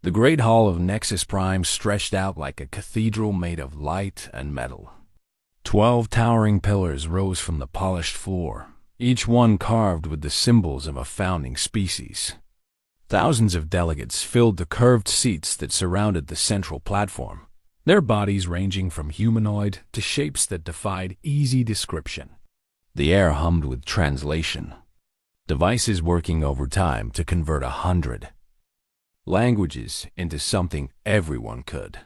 The great hall of Nexus Prime stretched out like a cathedral made of light and metal. 12 towering pillars rose from the polished floor, each one carved with the symbols of a founding species. Thousands of delegates filled the curved seats that surrounded the central platform, their bodies ranging from humanoid to shapes that defied easy description. The air hummed with translation, devices working overtime to convert 100 languages into something everyone could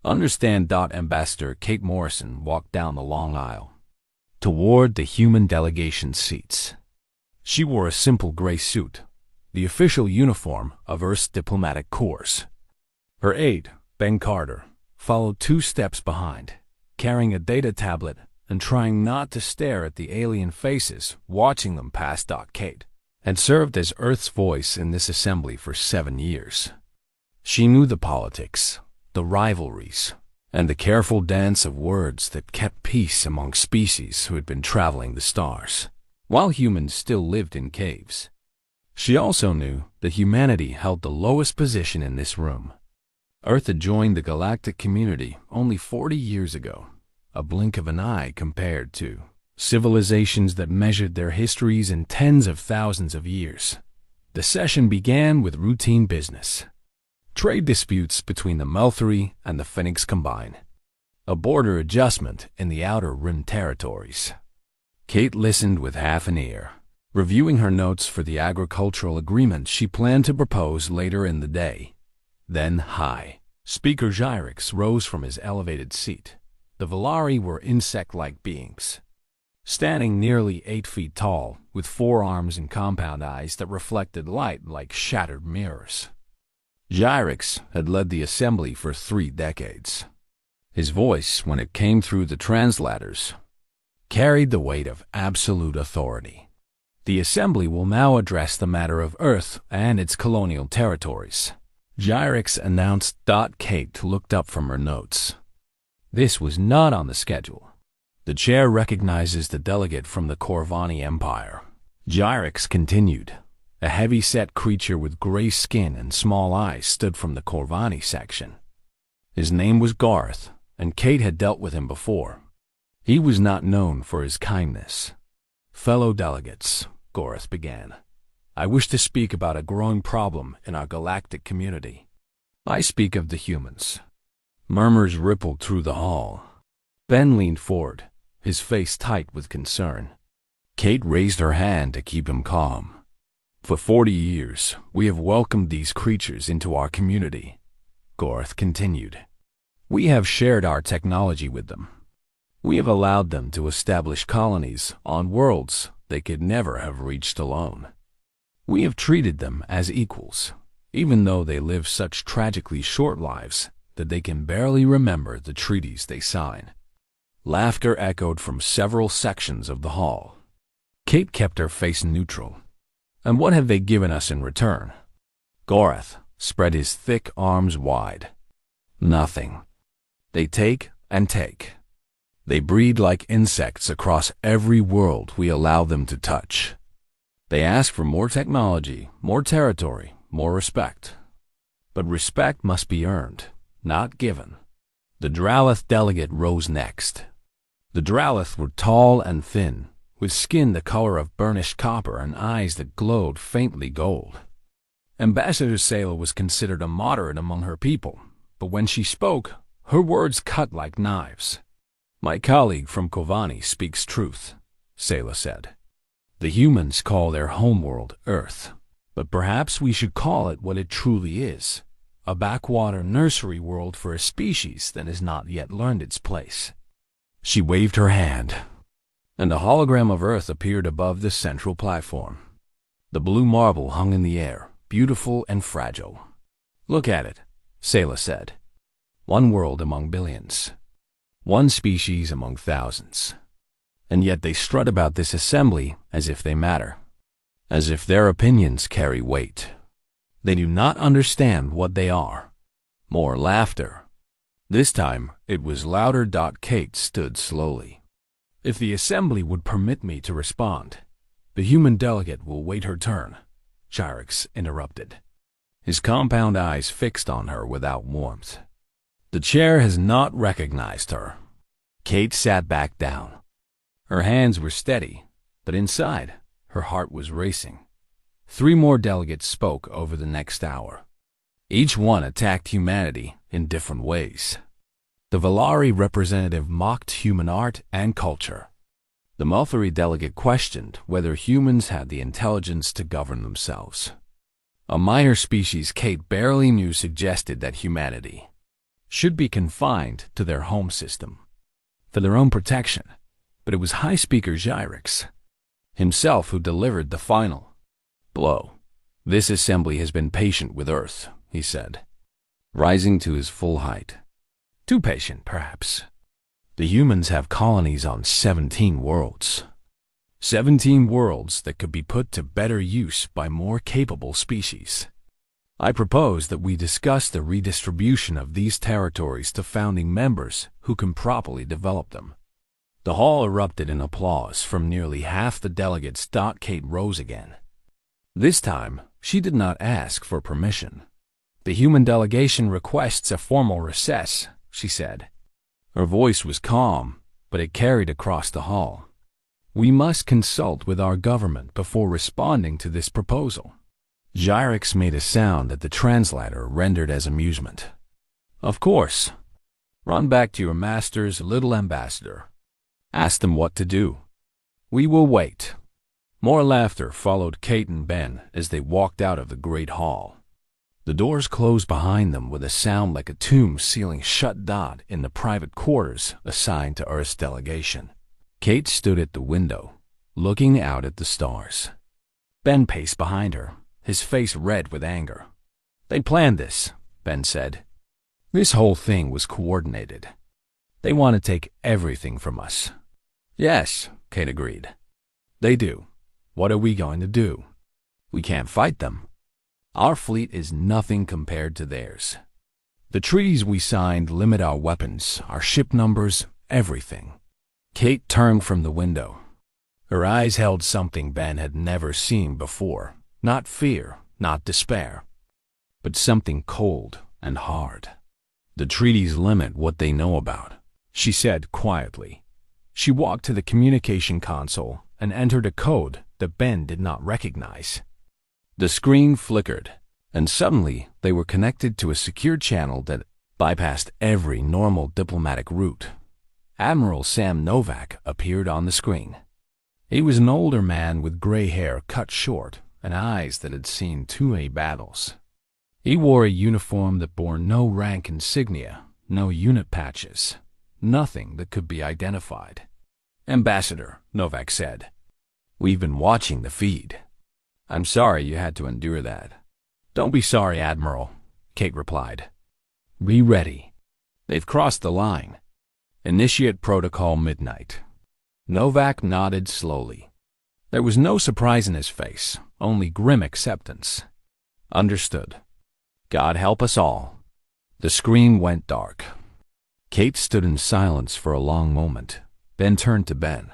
understand. Ambassador Kate Morrison walked down the long aisle toward the human delegation seats. She wore a simple gray suit, the official uniform of Earth's diplomatic corps. Her aide, Ben Carter, followed 2 steps behind, carrying a data tablet and trying not to stare at the alien faces watching them pass. Kate had served as Earth's voice in this assembly for 7 years. She knew the politics, the rivalries, and the careful dance of words that kept peace among species who had been traveling the stars, while humans still lived in caves. She also knew that humanity held the lowest position in this room. Earth had joined the galactic community only 40 years ago, a blink of an eye compared to civilizations that measured their histories in tens of thousands of years. The session began with routine business. Trade disputes between the Melthery and the Phoenix combine. A border adjustment in the Outer Rim territories. Kate listened with half an ear, reviewing her notes for the agricultural agreement she planned to propose later in the day. Then Speaker Gyrix rose from his elevated seat. The Volari were insect-like beings, standing nearly 8 feet tall, with 4 arms and compound eyes that reflected light like shattered mirrors. Gyrix had led the assembly for 3 decades. His voice, when it came through the translators, carried the weight of absolute authority. The assembly will now address the matter of Earth and its colonial territories, Gyrix announced. Kate looked up from her notes. This was not on the schedule. The chair recognizes the delegate from the Corvani Empire. Gyrix continued. A heavy-set creature with gray skin and small eyes stood from the Corvani section. His name was Garth, and Kate had dealt with him before. He was not known for his kindness. Fellow delegates, Garth began, I wish to speak about a growing problem in our galactic community. I speak of the humans. Murmurs rippled through the hall. Ben leaned forward, his face tight with concern. Kate raised her hand to keep him calm. For 40 years, we have welcomed these creatures into our community, Garth continued. We have shared our technology with them. We have allowed them to establish colonies on worlds they could never have reached alone. We have treated them as equals, even though they live such tragically short lives that they can barely remember the treaties they sign. Laughter echoed from several sections of the hall. Kate kept her face neutral. And what have they given us in return? Garth spread his thick arms wide. Nothing. They take and take. They breed like insects across every world we allow them to touch. They ask for more technology, more territory, more respect. But respect must be earned, not given. The Dralith delegate rose next. The Dralith were tall and thin, with skin the color of burnished copper and eyes that glowed faintly gold. Ambassador Sayla was considered a moderate among her people, but when she spoke, her words cut like knives. My colleague from Kovani speaks truth, Sayla said. The humans call their homeworld Earth, but perhaps we should call it what it truly is, a backwater nursery world for a species that has not yet learned its place. She waved her hand, and a hologram of Earth appeared above the central platform. The blue marble hung in the air, beautiful and fragile. Look at it, Sayla said. One world among billions. One species among thousands. And yet they strut about this assembly as if they matter, as if their opinions carry weight. They do not understand what they are. More laughter. This time it was louder. Kate stood slowly. If the assembly would permit me to respond, the human delegate will wait her turn, Gyrix interrupted. his compound eyes fixed on her without warmth. The chair has not recognized her. Kate sat back down. Her hands were steady, but inside, her heart was racing. 3 more delegates spoke over the next hour. Each one attacked humanity in different ways. The Valari representative mocked human art and culture. The Malthari delegate questioned whether humans had the intelligence to govern themselves. A minor species Kate barely knew suggested that humanity should be confined to their home system for their own protection, but it was High Speaker Gyrix himself who delivered the final blow. "This assembly has been patient with Earth," he said, rising to his full height. "Too patient, perhaps. The humans have colonies on 17 worlds. 17 worlds that could be put to better use by more capable species. I propose that we discuss the redistribution of these territories to founding members who can properly develop them." The hall erupted in applause from nearly half the delegates. Kate rose again. This time, she did not ask for permission. "The human delegation requests a formal recess," she said. Her voice was calm, but it carried across the hall. "We must consult with our government before responding to this proposal." Gyrix made a sound that the translator rendered as amusement. "Of course. Run back to your masters, little ambassador. Ask them what to do. We will wait." More laughter followed Kate and Ben as they walked out of the great hall. The doors closed behind them with a sound like a tomb sealing shut. In the private quarters assigned to Earth's delegation, Kate stood at the window, looking out at the stars. Ben paced behind her, his face red with anger. "They planned this," Ben said. "This whole thing was coordinated. They want to take everything from us." "Yes," Kate agreed. "They do. What are we going to do? We can't fight them. Our fleet is nothing compared to theirs. The treaties we signed limit our weapons, our ship numbers, everything." Kate turned from the window. Her eyes held something Ben had never seen before. Not fear, not despair, but something cold and hard. "The treaties limit what they know about," she said quietly. She walked to the communication console and entered a code that Ben did not recognize. The screen flickered, and suddenly they were connected to a secure channel that bypassed every normal diplomatic route. Admiral Sam Novak appeared on the screen. He was an older man with gray hair cut short and eyes that had seen too many battles. He wore a uniform that bore no rank insignia, no unit patches, nothing that could be identified. "Ambassador," Novak said, "we've been watching the feed. I'm sorry you had to endure that." "Don't be sorry, Admiral," Kate replied. "Be ready. They've crossed the line. Initiate protocol midnight." Novak nodded slowly. There was no surprise in his face, only grim acceptance. "Understood. God help us all." The screen went dark. Kate stood in silence for a long moment, then turned to Ben.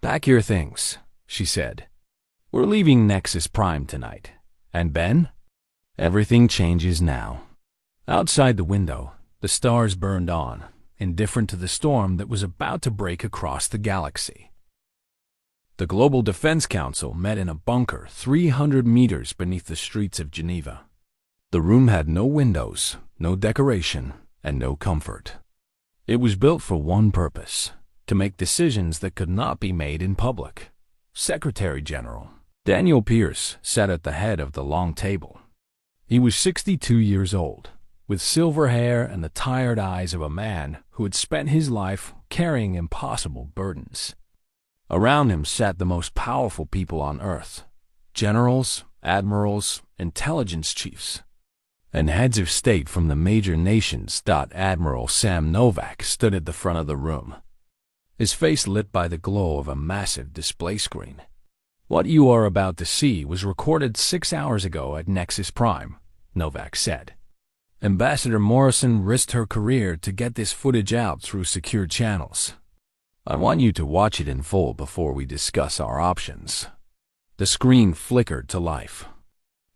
"Pack your things," she said. "We're leaving Nexus Prime tonight. And Ben? Everything changes now." Outside the window, the stars burned on, indifferent to the storm that was about to break across the galaxy. The Global Defense Council met in a bunker 300 meters beneath the streets of Geneva. The room had no windows, no decoration, and no comfort. It was built for one purpose: to make decisions that could not be made in public. Secretary General Daniel Pierce sat at the head of the long table. He was 62 years old, with silver hair and the tired eyes of a man who had spent his life carrying impossible burdens. Around him sat the most powerful people on Earth: generals, admirals, intelligence chiefs, and heads of state from the major nations. Admiral Sam Novak stood at the front of the room, his face lit by the glow of a massive display screen. "What you are about to see was recorded 6 hours ago at Nexus Prime," Novak said. "Ambassador Morrison risked her career to get this footage out through secure channels. I want you to watch it in full before we discuss our options." The screen flickered to life.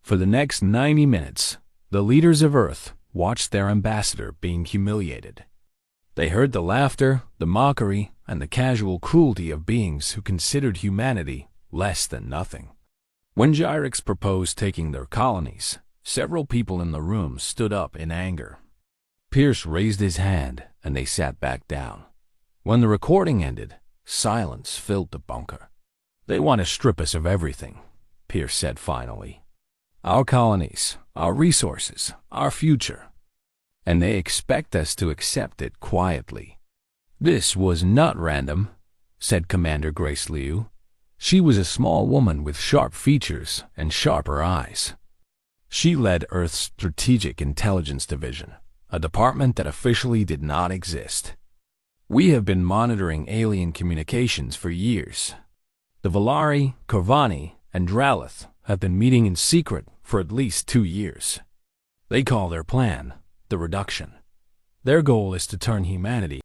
For the next 90 minutes, The leaders of Earth watched their ambassador being humiliated. They heard the laughter, the mockery, and the casual cruelty of beings who considered humanity less than nothing. When Gyrex proposed taking their colonies, several people in the room stood up in anger. Pierce raised his hand, and they sat back down. When the recording ended, silence filled the bunker. "They want to strip us of everything," Pierce said finally. "Our colonies, our resources, our future. And they expect us to accept it quietly." "This was not random," said Commander Grace Liu. She was a small woman with sharp features and sharper eyes. She led Earth's Strategic Intelligence Division, a department that officially did not exist. "We have been monitoring alien communications for years. The Valari, Corvani, and Dralith have been meeting in secret for at least 2 years. They call their plan the Reduction. Their goal is to turn humanity